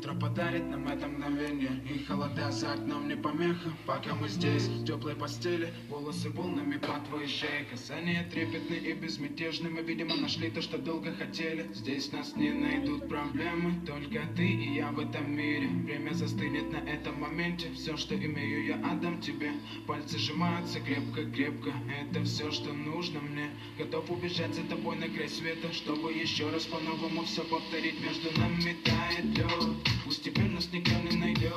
Утро подарит нам это мгновение, и холода за окном не помеха. Пока мы здесь, в теплой постели, волосы волнами по твоей шее. Касания трепетны и безмятежны, мы, видимо, нашли то, что долго хотели. Здесь нас не найдут проблемы, только ты и я в этом мире. Время застынет на этом моменте, все, что имею, я отдам тебе. Пальцы сжимаются крепко-крепко, это все, что нужно мне. Готов убежать за тобой на край света, чтобы еще раз по-новому все повторить. Между нами тает лед, пусть теперь нас никто не найдет.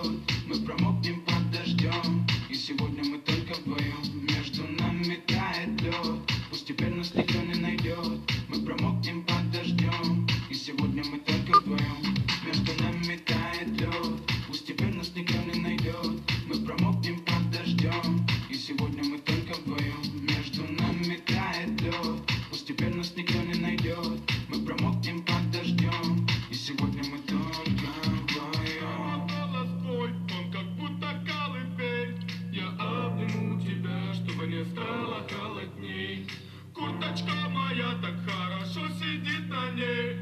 Мы промокнем под дождем, и сегодня мы только вдвоем. Между нами тает лед, пусть теперь нас никто не найдет. Мы промокнем под дождем, и сегодня мы только вдвоем. Между нами тает лед, пусть теперь нас никто не найдет. Мы промокнем под дождем, и сегодня мы только вдвоем. Между нами тает лед, пусть теперь нас никто не найдет. Мы промокнем под дождем, и сегодня мы только вдвоем. Голос твой, он как будто колыбель. Я обниму тебя, чтобы не стало холодней. Курточка моя так хорошо сидит на ней.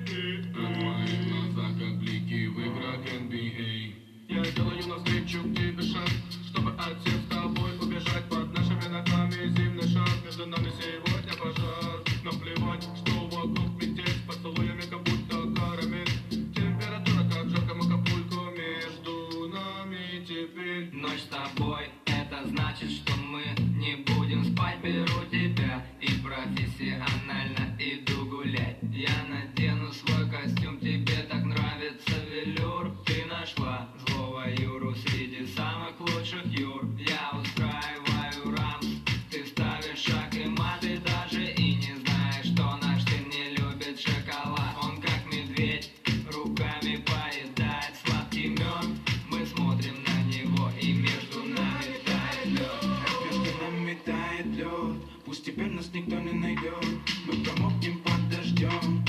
А твои глаза как блики в играх NBA. Я делаю навстречу к тебе шаг, чтобы отсев с тобой убежать. Под нашими ногами зимний шаг, между нами сегодня пожар. Но плевать, что вокруг метель, поцелуями как будто карамель. Температура как в жарком Акапулько, между нами теперь. Ночь с тобой, это значит, что мы не будем спать. Беру тебя и профессионально иду гулять. Я надену свой костюм, тебе так нравится велюр. Ты нашла злого Юру среди самых лучших Юр. Я устраиваю рамс, ты ставишь шаг и мат. Ты даже и не знаешь, что наш сын не любит шоколад. Он как медведь, руками поедает сладкий мед. Мы смотрим на него, и между нами тает лед. Между нами тает лед, пусть теперь нас никто не найдет. Мы промокнем под дождем,